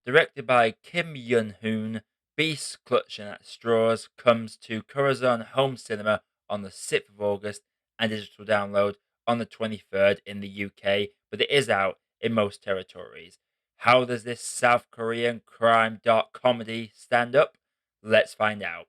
Directed by Kim Yong-Hoon, Beast Clutching at Straws comes to Curazon home cinema on the 6th of August and digital download on the 23rd in the UK, but it is out in most territories. How does this South Korean crime dark comedy stand up? Let's find out.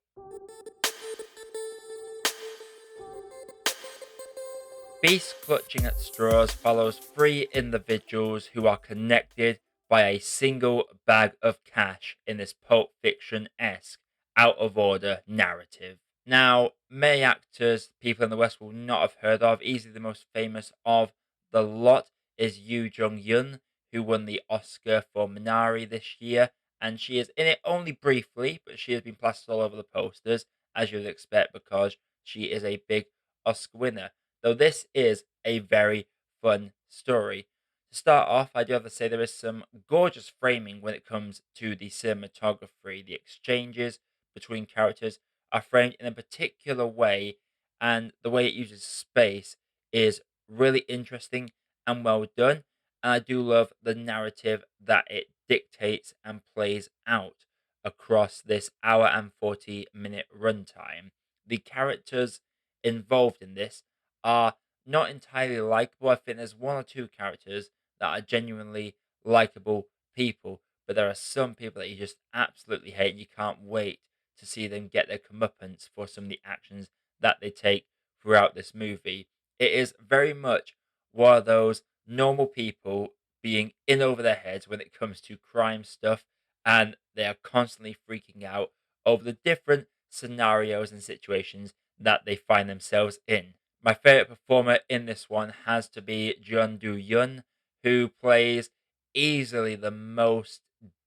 Beast Clutching at Straws follows three individuals who are connected by a single bag of cash in this Pulp Fiction esque, out of order narrative. Now, many actors people in the West will not have heard of. Easily the most famous of the lot is Yoo Jung-yoon, who won the Oscar for Minari this year, and she is in it only briefly, but she has been plastered all over the posters, as you'd expect, because she is a big Oscar winner. Though this is a very fun story. To start off, I do have to say there is some gorgeous framing when it comes to the cinematography. The exchanges between characters are framed in a particular way, and the way it uses space is really interesting and well done. And I do love the narrative that it dictates and plays out across this hour and 40-minute runtime. The characters involved in this are not entirely likable. I think there's one or two characters that are genuinely likable people, but there are some people that you just absolutely hate, and you can't wait to see them get their comeuppance for some of the actions that they take throughout this movie. It is very much one of those normal people being in over their heads when it comes to crime stuff, and they are constantly freaking out over the different scenarios and situations that they find themselves in. My favorite performer in this one has to be Jun Do Yun, who plays easily the most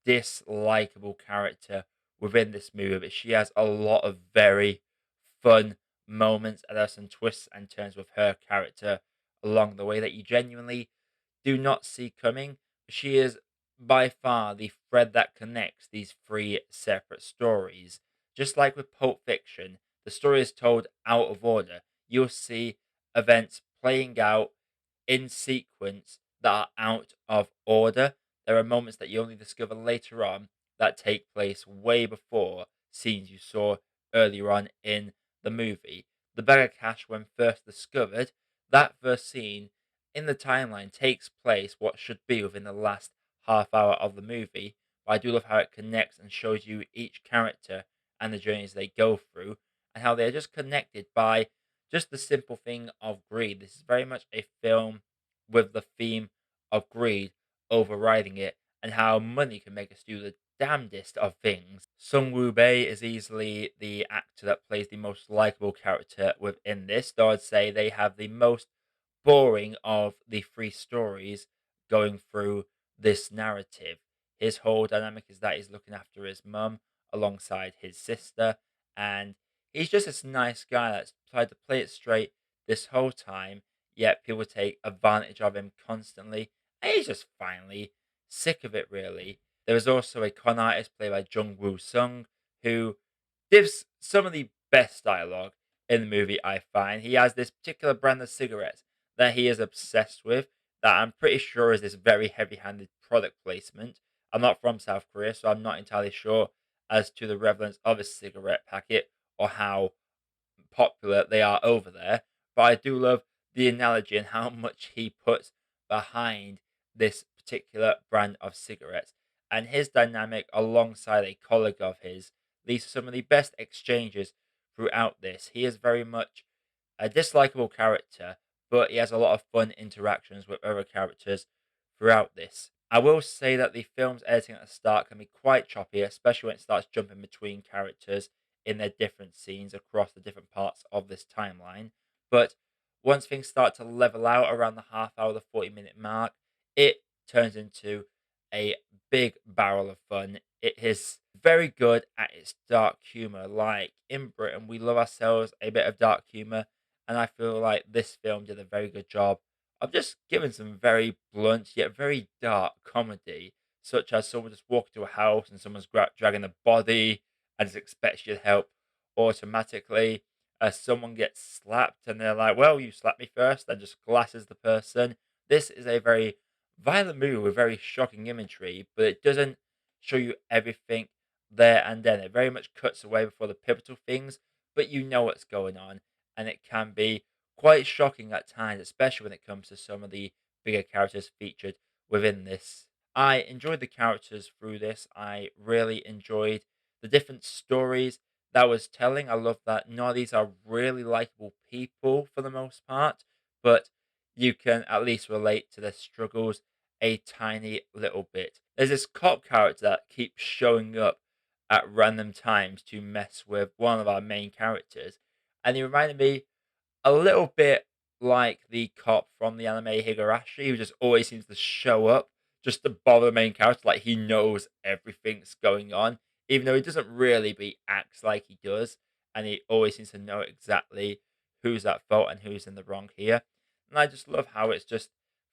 dislikable character within this movie, but she has a lot of very fun moments, and there are some twists and turns with her character along the way that you genuinely do not see coming. She is by far the thread that connects these three separate stories. Just like with Pulp Fiction, the story is told out of order. You'll see events playing out in sequence that are out of order. There are moments that you only discover later on that take place way before scenes you saw earlier on in the movie. The bag of cash, when first discovered, that first scene in the timeline takes place what should be within the last half hour of the movie. But I do love how it connects and shows you each character and the journeys they go through, and how they're just connected by just the simple thing of greed. This is very much a film with the theme of greed overriding it, and how money can make us do the damnedest of things. Sung Woo Bae is easily the actor that plays the most likable character within this, though I'd say they have the most boring of the three stories going through this narrative. His whole dynamic is that he's looking after his mum alongside his sister, and he's just this nice guy that's tried to play it straight this whole time, yet people take advantage of him constantly, and he's just finally sick of it, really. There is also a con artist played by Jung Woo Sung, who gives some of the best dialogue in the movie, I find. He has this particular brand of cigarettes that he is obsessed with, that I'm pretty sure is this very heavy handed product placement. I'm not from South Korea, so I'm not entirely sure as to the relevance of a cigarette packet or how popular they are over there. But I do love the analogy and how much he puts behind this particular brand of cigarettes. And his dynamic alongside a colleague of his leads to some of the best exchanges throughout this. He is very much a dislikable character, but he has a lot of fun interactions with other characters throughout this. I will say that the film's editing at the start can be quite choppy, especially when it starts jumping between characters in their different scenes across the different parts of this timeline. But once things start to level out around the half hour, the 40-minute mark, it turns into a big barrel of fun. It is very good at its dark humor. Like in Britain, we love ourselves a bit of dark humor, and I feel like this film did a very good job of just giving some very blunt yet very dark comedy, such as someone just walking to a house and someone's dragging a body and just expects you to help automatically. As someone gets slapped and they're like, "Well, you slapped me first," and just glasses the person. This is a very violent movie with very shocking imagery, but it doesn't show you everything there and then. It very much cuts away before the pivotal things, but you know what's going on, and it can be quite shocking at times, especially when it comes to some of the bigger characters featured within this. I enjoyed the characters through this. I really enjoyed the different stories that was telling. I love that none of these are really likable people for the most part, but you can at least relate to their struggles a tiny little bit. There's this cop character that keeps showing up at random times to mess with one of our main characters, and he reminded me a little bit like the cop from the anime Higurashi, who just always seems to show up just to bother the main character, like he knows everything's going on, even though he doesn't really, but he acts like he does, and he always seems to know exactly who's at fault and who's in the wrong here. And I just love how it's just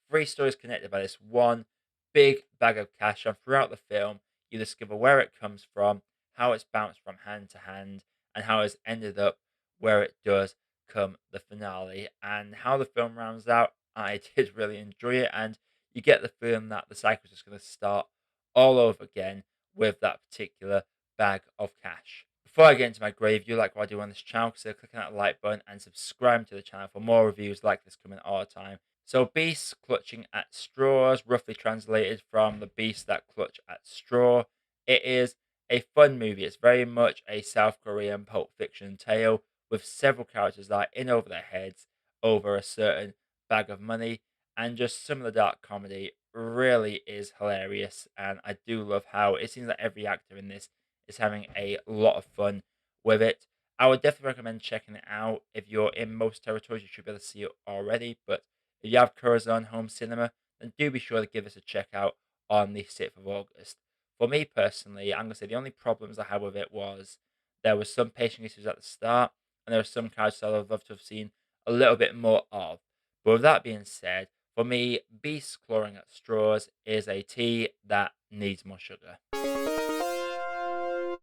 three stories connected by this one big bag of cash, and throughout the film, you discover where it comes from, how it's bounced from hand to hand, and how it's ended up where it does come the finale. And how the film rounds out, I did really enjoy it, and you get the feeling that the cycle is just going to start all over again with that particular bag of cash. Before I get into my grave, you like what I do on this channel, consider clicking that like button and subscribe to the channel for more reviews like this coming all the time. So, beasts clutching at straws, roughly translated from the beasts that clutch at straw. It is a fun movie. It's very much a South Korean Pulp Fiction tale with several characters that are in over their heads over a certain bag of money, and just some of the dark comedy really is hilarious. And I do love how it seems like every actor in this is having a lot of fun with it. I would definitely recommend checking it out. If you're in most territories, you should be able to see it already. But if you have Curazon home cinema, then do be sure to give us a check out on the 6th of August. For me personally, I'm going to say the only problems I had with it was there was some pacing issues at the start, and there are some characters I would love to have seen a little bit more of. But with that being said, for me, Beast Clawing at Straws is a tea that needs more sugar.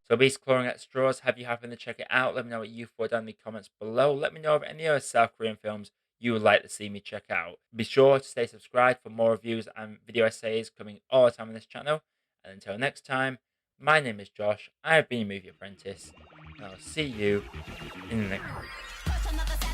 So Beast Clawing at Straws, have you happened to check it out? Let me know what you thought down in the comments below. Let me know of any other South Korean films you would like to see me check out. Be sure to stay subscribed for more reviews and video essays coming all the time on this channel. And until next time, my name is Josh. I have been a Movie Apprentice, and I'll see you in the next video.